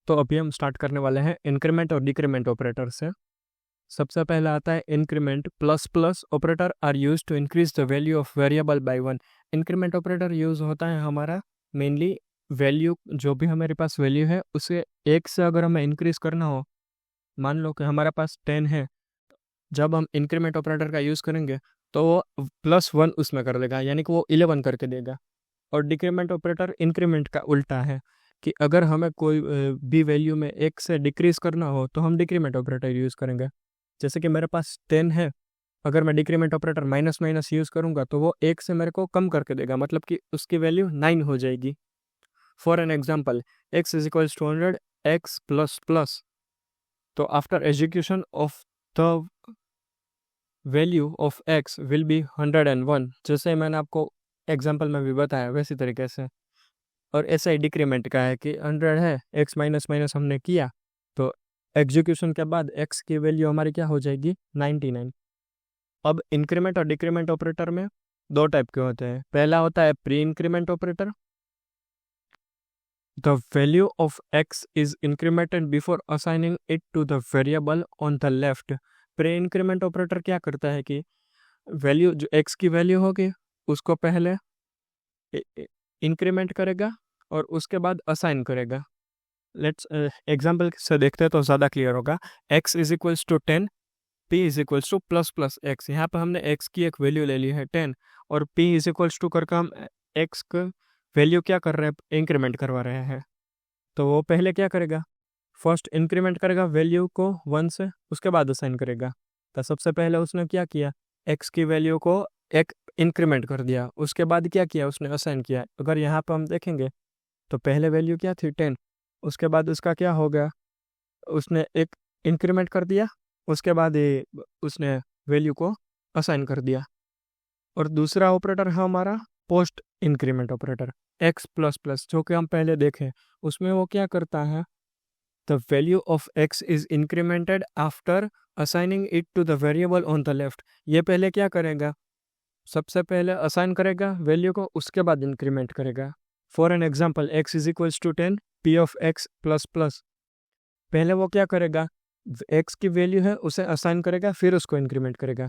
तो अभी हम स्टार्ट करने वाले हैं इंक्रीमेंट और डिक्रीमेंट ऑपरेटर से। सबसे पहला आता है increment. Plus plus operator are use to increase the value of variable by one. Increment operator use होता है हमारा मेनली वैल्यू, जो भी हमारे पास वैल्यू है उसे एक से अगर हमें इंक्रीज करना हो, मान लो कि हमारे पास 10 है, जब हम इंक्रीमेंट ऑपरेटर का यूज़ करेंगे तो वो +1 उसमें कर देगा, यानी कि वो 11 करके देगा। और डिक्रीमेंट ऑपरेटर इंक्रीमेंट का उल्टा है कि अगर हमें कोई भी वैल्यू में एक से डिक्रीज करना हो तो हम डिक्रीमेंट ऑपरेटर यूज़ करेंगे। जैसे कि मेरे पास 10 है, अगर मैं decrement operator minus minus use करूँगा तो वो एक से मेरे को कम करके देगा, मतलब कि उसकी वैल्यू 9 हो जाएगी। For an example, x is equals to 100 x plus plus, तो after execution of the value of x will be 101, जैसे मैंने आपको एग्जाम्पल में भी बताया वैसी तरीके से। और ऐसा ही डिक्रीमेंट का है कि 100 है, x माइनस माइनस हमने किया तो एग्जीक्यूशन के बाद x की वैल्यू हमारी क्या हो जाएगी, 99। अब इंक्रीमेंट और डिक्रीमेंट ऑपरेटर में दो टाइप के होते हैं। पहला होता है pre increment operator. The value of x is incremented before assigning it to the variable on the left. Pre increment operator क्या करता है कि वैल्यू जो x की वैल्यू होगी उसको पहले इंक्रीमेंट करेगा और उसके बाद असाइन करेगा। लेट्स एग्जाम्पल से देखते हैं तो ज़्यादा क्लियर होगा। x is equals to 10, p is equals to plus plus x। यहाँ पर हमने x की एक वैल्यू ले ली है 10 और p इज इक्वल्स टू करके हम x का वैल्यू क्या कर रहे हैं, इंक्रीमेंट करवा रहे हैं। तो वो पहले क्या करेगा, फर्स्ट इंक्रीमेंट करेगा वैल्यू को 1 से, उसके बाद असाइन करेगा। तो सबसे पहले उसने क्या किया, x की वैल्यू को एक इंक्रीमेंट कर दिया, उसके बाद क्या किया, उसने असाइन किया। अगर यहाँ पर हम देखेंगे तो पहले वैल्यू क्या थी 10, उसके बाद उसका क्या हो गया, उसने एक इंक्रीमेंट कर दिया, उसके बाद ये उसने वैल्यू को असाइन कर दिया। और दूसरा ऑपरेटर है हमारा post increment operator, x plus plus, जो कि हम पहले देखें। उसमें वो क्या करता है, the value of x is incremented after assigning it to the variable on the left. ये पहले क्या करेगा, सबसे पहले असाइन करेगा वैल्यू को, उसके बाद इंक्रीमेंट करेगा। For an example, x is equals to 10 p of x plus plus. पहले वो क्या करेगा, x की वैल्यू है उसे असाइन करेगा, फिर उसको इंक्रीमेंट करेगा।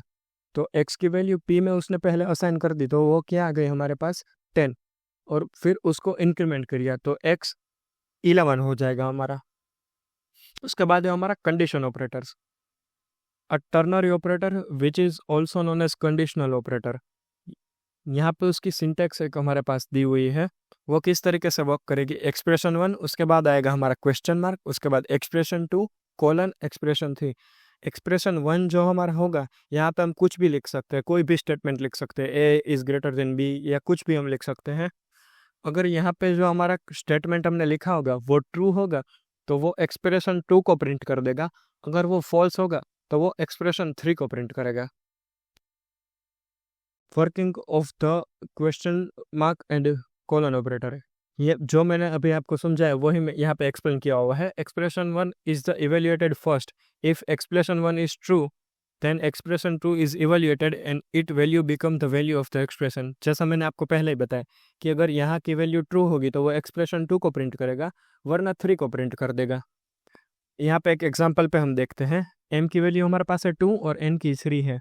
तो x की वैल्यू p में उसने पहले असाइन कर दी, तो वो क्या आ गई हमारे पास 10, और फिर उसको इंक्रीमेंट करिए तो x 11 हो जाएगा हमारा। उसके बाद है हमारा condition operators. A ternary operator which is also known as conditional operator. यहाँ पे उसकी सिंटेक्स एक हमारे पास दी हुई है, वो किस तरीके से वर्क करेगी। एक्सप्रेशन 1, उसके बाद आएगा हमारा क्वेश्चन मार्क, उसके बाद एक्सप्रेशन 2 कोलन एक्सप्रेशन 3। एक्सप्रेशन 1 जो हमारा होगा, यहाँ पे हम कुछ भी लिख सकते हैं, कोई भी स्टेटमेंट लिख सकते हैं, ए इज ग्रेटर देन बी या कुछ भी हम लिख सकते हैं। अगर यहाँ पे जो हमारा स्टेटमेंट हमने लिखा होगा वो ट्रू होगा तो वो एक्सप्रेशन 2 को प्रिंट कर देगा, अगर वो फॉल्स होगा तो वो एक्सप्रेशन 3 को प्रिंट करेगा। Working of the question mark and colon operator है, ये जो मैंने अभी आपको समझाया वही मैं यहाँ पे एक्सप्लेन किया हुआ है। Expression 1 is the evaluated first. If expression 1 is true then expression 2 is evaluated and it value become the value of the expression. जैसा मैंने आपको पहले ही बताया कि अगर यहाँ की वैल्यू ट्रू होगी तो वो एक्सप्रेशन 2 को प्रिंट करेगा, वरना 3 को प्रिंट कर देगा। यहाँ पे एक एग्जाम्पल पे हम देखते हैं, m की वैल्यू हमारे पास है 2 और n की 3 है।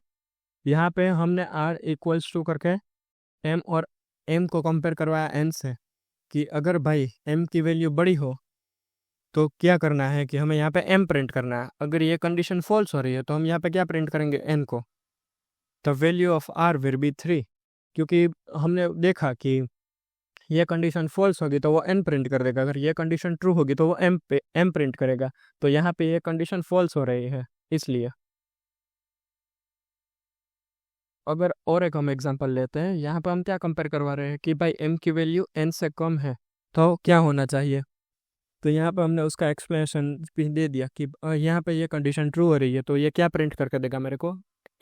यहाँ पे हमने r इक्वल्स टू करके m और m को कंपेयर करवाया n से, कि अगर भाई m की वैल्यू बड़ी हो तो क्या करना है कि हमें यहाँ पे m प्रिंट करना है। अगर ये कंडीशन फॉल्स हो रही है तो हम यहाँ पे क्या प्रिंट करेंगे, n को। The value of r will be 3, क्योंकि हमने देखा कि ये कंडीशन फॉल्स होगी तो वो n प्रिंट कर देगा, अगर ये कंडीशन ट्रू होगी तो वो m प्रिंट करेगा। तो यहाँ पे ये कंडीशन फॉल्स हो रही है इसलिए। अगर और एक हम एग्जांपल लेते हैं, यहाँ पे हम क्या कंपेयर करवा रहे हैं कि भाई m की वैल्यू n से कम है तो क्या होना चाहिए। तो यहाँ पे हमने उसका एक्सप्लेनेशन भी दे दिया कि यहाँ पे ये कंडीशन ट्रू हो रही है तो ये क्या प्रिंट करके देगा मेरे को,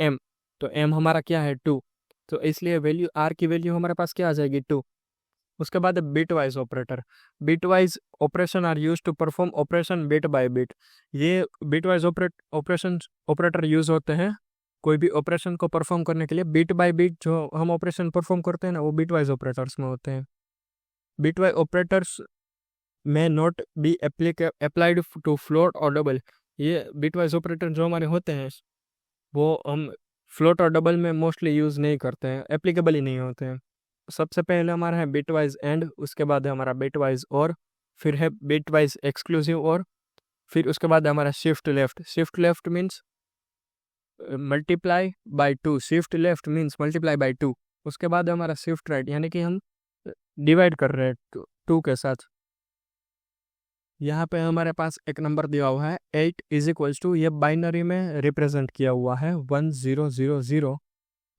m। तो m हमारा क्या है 2, तो इसलिए वैल्यू r की वैल्यू हमारे पास क्या आ जाएगी 2। उसके बाद bitwise operator. Bitwise operation are use to perform operation bit by bit. ये bitwise operation operator use होते हैं कोई भी ऑपरेशन को परफॉर्म करने के लिए। बिट बाय बिट जो हम ऑपरेशन परफॉर्म करते हैं ना, वो बिट वाइज ऑपरेटर्स में होते हैं। Bitwise operators may not be applied to float और डबल। ये बिटवाइज ऑपरेटर जो हमारे होते हैं वो हम फ्लोट और डबल में मोस्टली यूज़ नहीं करते हैं, एप्लीकेबल ही नहीं होते हैं। सबसे पहले हमारा है बिटवाइज एंड, उसके बाद है हमारा बिटवाइज और, फिर है बिटवाइज एक्सक्लूसिव और, फिर उसके बाद है हमारा shift left. Shift left means multiply by two, shift left means multiply by two. उसके बाद है हमारा शिफ्ट राइट, यानी कि हम डिवाइड कर रहे हैं टू के साथ। यहाँ पे हमारे पास एक नंबर दिया हुआ है 8 इज इक्वल्स टू, ये बाइनरी में रिप्रेजेंट किया हुआ है 1000,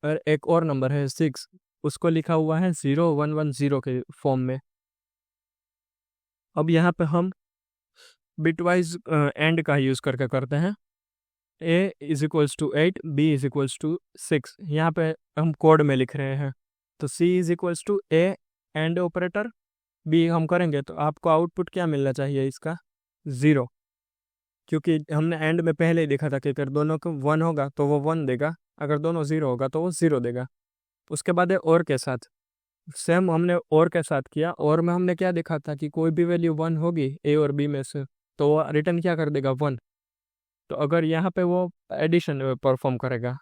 और एक और नंबर है 6, उसको लिखा हुआ है 0110 के फॉर्म में। अब यहाँ पे हम बिटवाइज एंड का यूज़ करके करते हैं। a is equals to 8, b is equals to 6, यहाँ पे हम कोड में लिख रहे हैं। तो c is equals to a and operator, b हम करेंगे तो आपको आउटपुट क्या मिलना चाहिए इसका, 0, क्योंकि हमने एंड में पहले ही देखा था कि अगर दोनों को 1 होगा तो वो 1 देगा, अगर दोनों 0 होगा तो वो 0 देगा। उसके बाद है और के साथ, सेम हमने और के साथ किया, और में हमने क्या देखा था कि कोई भी वैल्यू 1 होगी ए और बी में से तो वो रिटर्न क्या कर देगा, 1। तो अगर यहाँ पे वो एडिशन परफॉर्म करेगा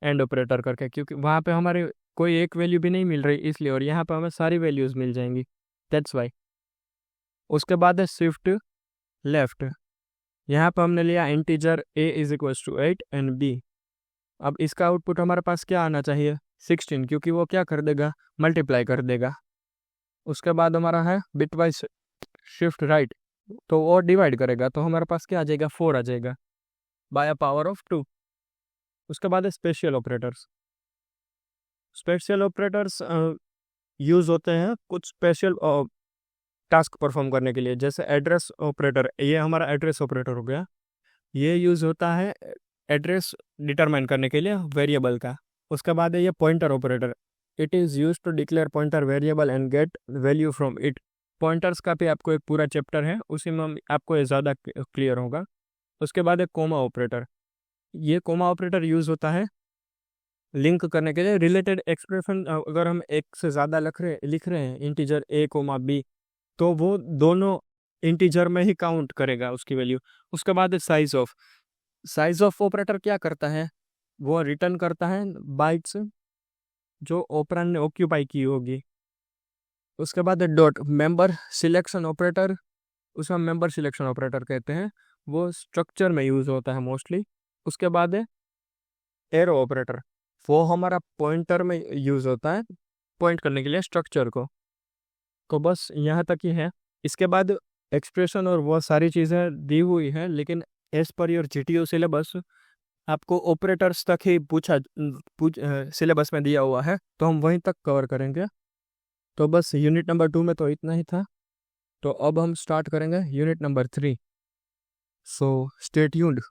एंड ऑपरेटर करके, क्योंकि वहाँ पे हमारे कोई एक वैल्यू भी नहीं मिल रही इसलिए, और यहाँ पे हमें सारी वैल्यूज मिल जाएंगी, दैट्स वाई। उसके बाद है शिफ्ट लेफ्ट, यहाँ पे हमने लिया integer a is equal to 8 and b। अब इसका आउटपुट हमारे पास क्या आना चाहिए, 16, क्योंकि वो क्या कर देगा, मल्टीप्लाई कर देगा। उसके बाद हमारा है बिटवाइज शिफ्ट राइट, तो वो डिवाइड करेगा तो हमारे पास क्या आ जाएगा, 4 आ जाएगा बाय अ पावर ऑफ 2। उसके बाद है special operators. Special operators use होते हैं कुछ स्पेशल टास्क परफॉर्म करने के लिए, जैसे एड्रेस ऑपरेटर, ये हमारा एड्रेस ऑपरेटर हो गया। ये यूज़ होता है एड्रेस डिटरमाइन करने के लिए वेरिएबल का। उसके बाद है ये pointer operator, it is use to declare pointer variable and get value from it. Pointers का भी आपको एक पूरा चैप्टर है, उसी में आपको ये ज़्यादा क्लियर होगा। उसके बाद है कोमा ऑपरेटर, ये कोमा ऑपरेटर यूज़ होता है लिंक करने के लिए रिलेटेड एक्सप्रेशन। अगर हम एक से ज़्यादा लिख रहे हैं इंटीजर a कोमा b, तो वो दोनों इंटीजर में ही काउंट करेगा उसकी वैल्यू। उसके बाद साइज ऑफ ऑपरेटर क्या करता है, वो रिटर्न करता है बाइट्स जो ऑपरेंड ने ऑक्यूपाई की होगी। उसके बाद डॉट मेंबर सिलेक्शन ऑपरेटर, उसमें मेंबर सिलेक्शन ऑपरेटर कहते हैं, वो स्ट्रक्चर में यूज़ होता है मोस्टली। उसके बाद है एरो ऑपरेटर, वो हमारा पॉइंटर में यूज़ होता है पॉइंट करने के लिए स्ट्रक्चर को। तो बस यहाँ तक ही है। इसके बाद एक्सप्रेशन और वो सारी चीज़ें दी हुई है, लेकिन as per your GTU syllabus आपको ऑपरेटर्स तक ही सिलेबस में दिया हुआ है, तो हम वहीं तक कवर करेंगे। तो बस यूनिट नंबर 2 में तो इतना ही था, तो अब हम स्टार्ट करेंगे unit number 3। So stay tuned.